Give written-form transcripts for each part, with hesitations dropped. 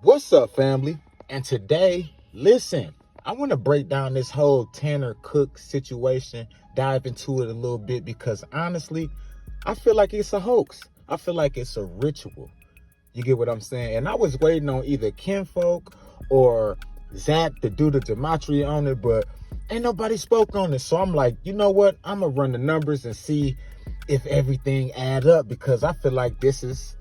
What's up, family? And today, listen, I want to break down this whole Tanner Cook situation, dive into it a little bit, because honestly, I feel like it's a hoax. I feel like it's a ritual. You get what I'm saying? And I was waiting on either Kinfolk or Zach to do the Gematria on it, but ain't nobody spoke on it. So I'm like, you know what? I'm going to run the numbers and see if everything add up, because I feel like this is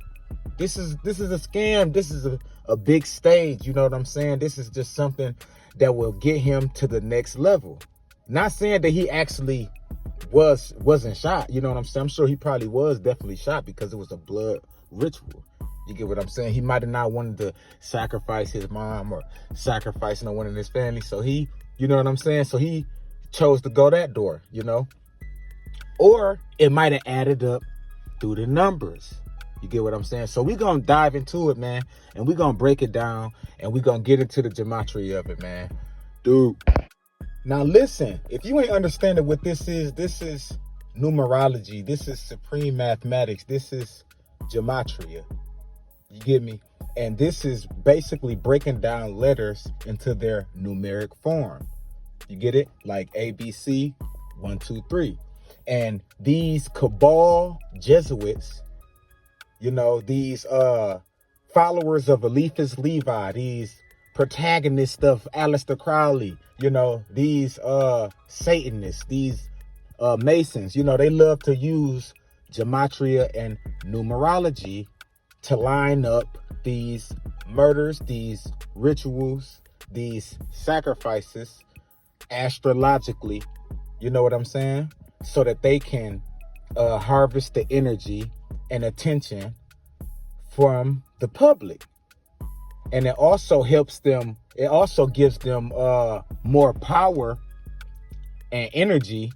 a scam. This is a big stage. You know what I'm saying? This is just something that will get him to the next level. Not saying that he actually wasn't shot. You know what I'm saying? I'm sure he probably was definitely shot, because it was a blood ritual. You get what I'm saying? He might have not wanted to sacrifice his mom or sacrifice no one in his family. So he, you know what I'm saying? So he chose to go that door, you know? Or it might have added up through the numbers. You get what I'm saying? So we're going to dive into it, man. And we're going to break it down. And we're going to get into the gematria of it, man. Dude. Now, listen. If you ain't understanding what this is numerology. This is supreme mathematics. This is gematria. You get me? And this is basically breaking down letters into their numeric form. You get it? Like ABC, 1, 2, 3. And these cabal Jesuits, you know, these followers of Eliphas Levi, these protagonists of Aleister Crowley, you know, these Satanists, these Masons, you know, they love to use gematria and numerology to line up these murders, these rituals, these sacrifices astrologically, you know what I'm saying? So that they can harvest the energy and attention from the public. And it also helps them, it also gives them more power and energy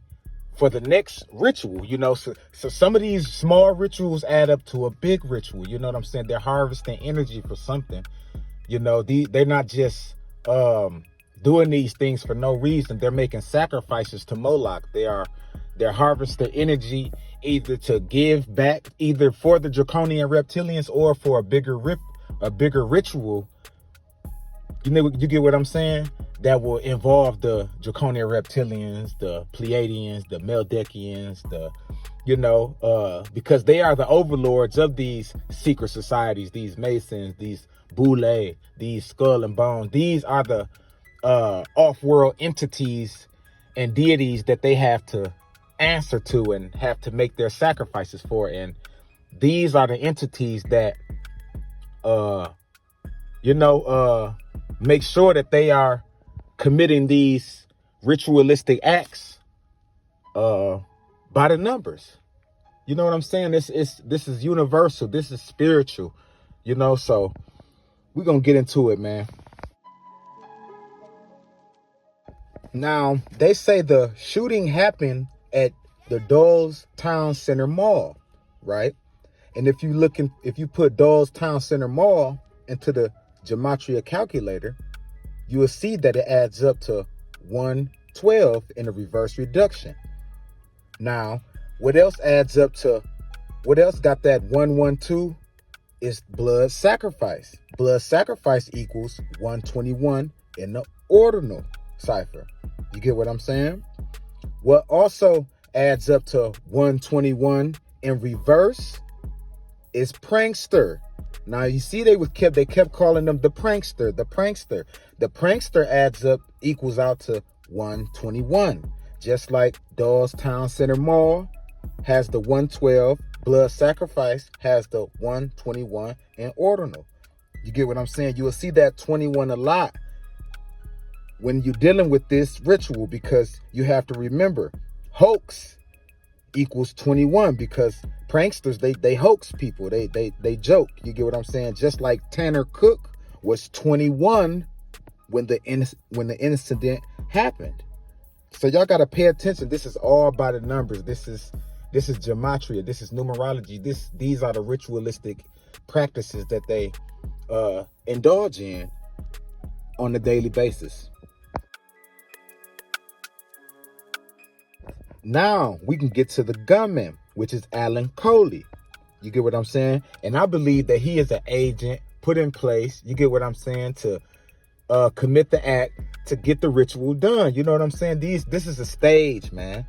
for the next ritual, you know. So some of these small rituals add up to a big ritual, you know what I'm saying? They're harvesting energy for something, you know. They're not just doing these things for no reason. They're making sacrifices to Moloch. They're harvesting energy either to give back, either for the draconian reptilians or for a bigger ritual. You know, you get what I'm saying? That will involve the draconian reptilians, the Pleiadians, the Meldekians, because they are the overlords of these secret societies, these Masons, these Boule, these Skull and Bone. These are the off-world entities and deities that they have to answer to and have to make their sacrifices for. And these are the entities that make sure that they are committing these ritualistic acts by the numbers. You know what I'm saying? This is universal. This is spiritual, you know. So we're gonna get into it, man. Now, they say the shooting happened at the Dawes Town Center Mall, right? And if you put Dawes Town Center Mall into the gematria calculator, you will see that it adds up to 112 in a reverse reduction. Now, what else got that 112 is blood sacrifice. Blood sacrifice equals 121 in the ordinal cipher. You get what I'm saying? What also adds up to 121 in reverse is prankster. Now you see they kept calling them the prankster. The prankster adds up, equals out to 121. Just like Dawes Town Center Mall has the 112, blood sacrifice has the 121 in ordinal. You get what I'm saying? You will see that 21 a lot when you're dealing with this ritual, because you have to remember, hoax equals 21, because pranksters, they hoax people, they joke. You get what I'm saying? Just like Tanner Cook was 21 when the incident happened. So y'all got to pay attention. This is all by the numbers. This is gematria. This is numerology. These are the ritualistic practices that they indulge in on a daily basis. Now we can get to the gunman, which is Alan Coley. You get what I'm saying? And I believe that he is an agent put in place, you get what I'm saying, to commit the act, to get the ritual done. You know what I'm saying? This is a stage, man.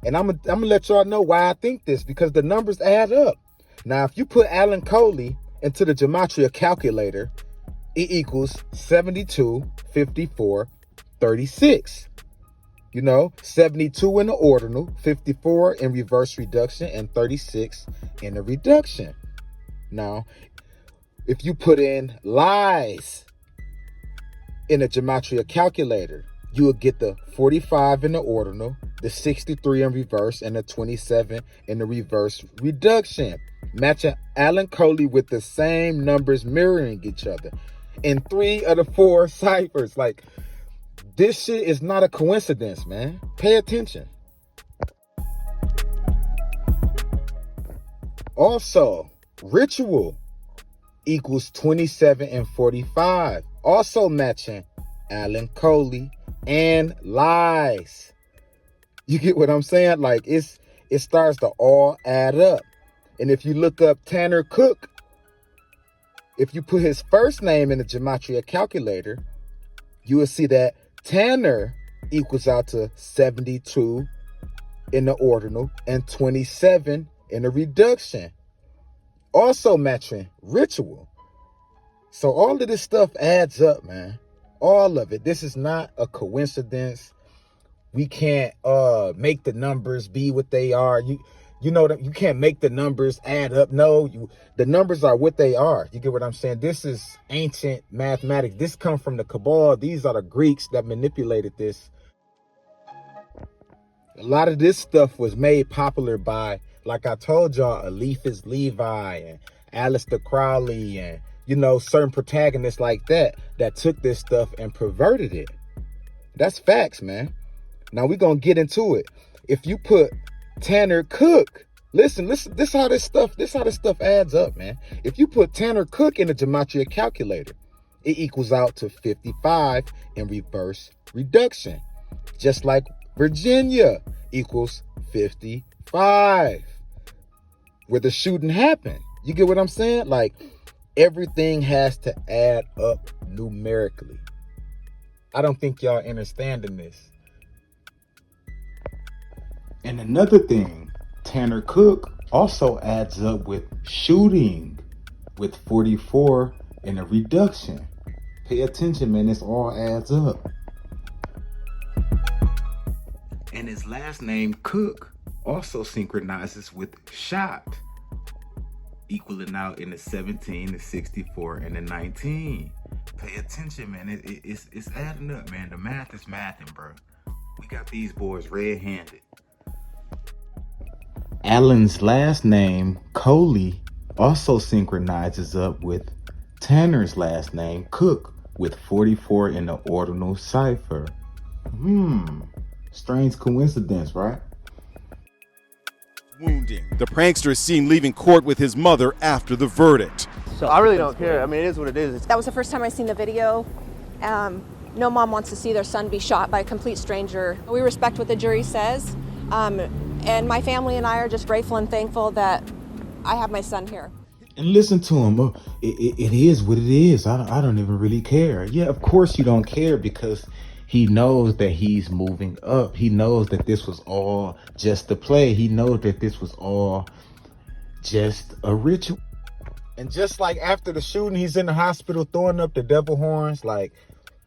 And I'm gonna let y'all know why I think this, because the numbers add up. Now, if you put Alan Coley into the Gematria calculator, it equals 72, 54, 36. You know, 72 in the ordinal, 54 in reverse reduction, and 36 in the reduction. Now, if you put in lies in a Gematria calculator, you will get the 45 in the ordinal, the 63 in reverse, and the 27 in the reverse reduction. Matching Alan Coley with the same numbers mirroring each other in 3 of the 4 ciphers. Like, this shit is not a coincidence, man. Pay attention. Also, ritual equals 27 and 45. Also matching Alan Coley and lies. You get what I'm saying? Like, it starts to all add up. And if you look up Tanner Cook, if you put his first name in the Gematria calculator, you will see that Tanner equals out to 72 in the ordinal and 27 in the reduction. Also matching ritual. So all of this stuff adds up, man. All of it. This is not a coincidence. We can't make the numbers be what they are. You know that you can't make the numbers add up. No, the numbers are what they are. You get what I'm saying? This is ancient mathematics. This comes from the Cabal. These are the Greeks that manipulated this. A lot of this stuff was made popular by, like I told y'all, Eliphas Levi and Aleister Crowley and, you know, certain protagonists like that took this stuff and perverted it. That's facts, man. Now we're going to get into it. If you put Tanner Cook, listen, this how this stuff adds up, man. If you put Tanner Cook in the Gematria calculator, it equals out to 55 in reverse reduction. Just like Virginia equals 55, where the shooting happened. You get what I'm saying? Like, everything has to add up numerically. I don't think y'all understanding this. And another thing, Tanner Cook also adds up with shooting, with 44 in a reduction. Pay attention, man. This all adds up. And his last name, Cook, also synchronizes with shot, equaling out in the 17, the 64, and the 19. Pay attention, man. It's adding up, man. The math is mathing, bro. We got these boys red-handed. Alan's last name, Coley, also synchronizes up with Tanner's last name, Cook, with 44 in the ordinal cipher. Strange coincidence, right? Wounding. The prankster is seen leaving court with his mother after the verdict. So I really don't care. I mean, it is what it is. That was the first time I seen the video. No mom wants to see their son be shot by a complete stranger. We respect what the jury says. And my family and I are just grateful and thankful that I have my son here. And listen to him. It is what it is. I don't even really care. Yeah, of course you don't care, because he knows that he's moving up. He knows that this was all just a play. He knows that this was all just a ritual. And just like after the shooting, he's in the hospital throwing up the devil horns. Like,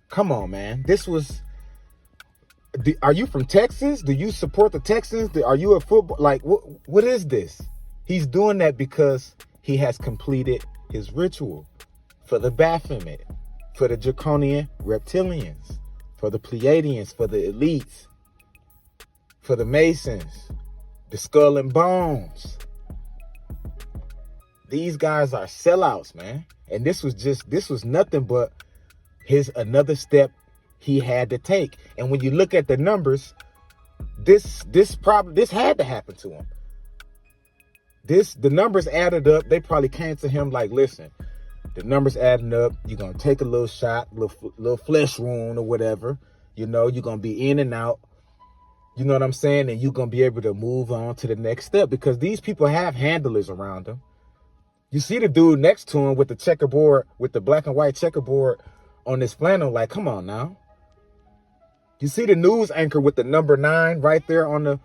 come on, man. This was... Are you from Texas? Do you support the Texans? Are you a football? Like, what is this? He's doing that because he has completed his ritual for the Baphomet, for the Draconian reptilians, for the Pleiadians, for the elites, for the Masons, the Skull and Bones. These guys are sellouts, man. And this was nothing but another step he had to take. And when you look at the numbers, this had to happen to him. The numbers added up. They probably came to him like, listen, the numbers adding up. You're going to take a little shot, little flesh wound or whatever. You know, you're going to be in and out. You know what I'm saying? And you're going to be able to move on to the next step, because these people have handlers around them. You see the dude next to him with the checkerboard, with the black and white checkerboard on this flannel, like, come on now. You see the news anchor with the number 9 right there on the,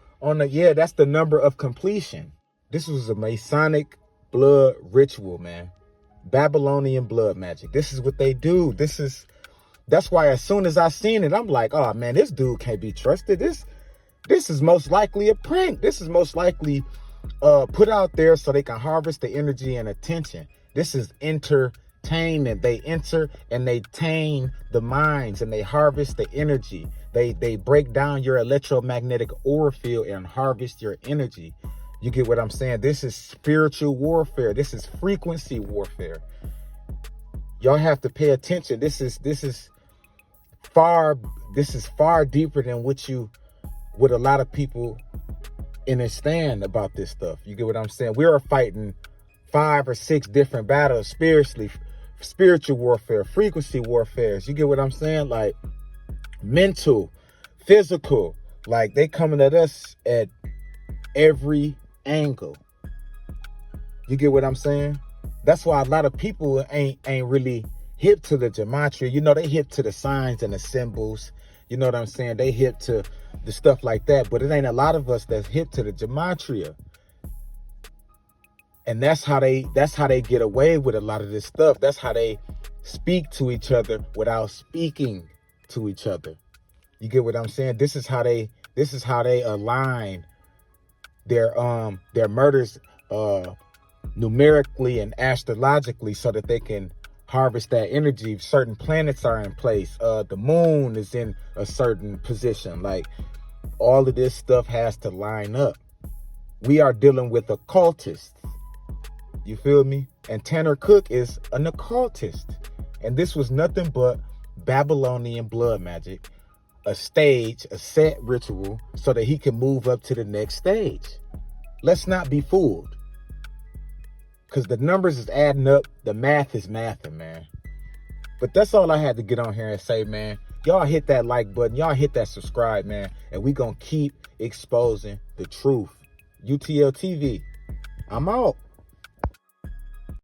yeah, that's the number of completion. This was a Masonic blood ritual, man. Babylonian blood magic. This is what they do. That's why as soon as I seen it, I'm like, oh man, this dude can't be trusted. This is most likely a prank. This is most likely put out there so they can harvest the energy and attention. This is entertainment. They enter and they tame the minds and they harvest the energy. They break down your electromagnetic aura field and harvest your energy. You get what I'm saying? This is spiritual warfare. This is frequency warfare. Y'all have to pay attention. This is far deeper than what a lot of people understand about this stuff. You get what I'm saying? We are fighting 5 or 6 different battles spiritually, spiritual warfare, frequency warfare. You get what I'm saying? Like mental, physical, like they coming at us at every angle. You get what I'm saying? That's why a lot of people ain't really hip to the gematria. You know, they hip to the signs and the symbols. You know what I'm saying? They hip to the stuff like that, but it ain't a lot of us that's hip to the gematria. And that's how they get away with a lot of this stuff. That's how they speak to each other without speaking to each other. You get what I'm saying? This is how they align their murders numerically and astrologically so that they can harvest that energy. Certain planets are in place. The moon is in a certain position. Like all of this stuff has to line up. We are dealing with occultists. You feel me? And Tanner Cook is an occultist. And this was nothing but Babylonian blood magic, a stage, a set ritual so that he can move up to the next stage. Let's not be fooled. Because the numbers is adding up. The math is mathing, man. But that's all I had to get on here and say, man. Y'all hit that like button. Y'all hit that subscribe, man. And we going to keep exposing the truth. UTL TV. I'm out.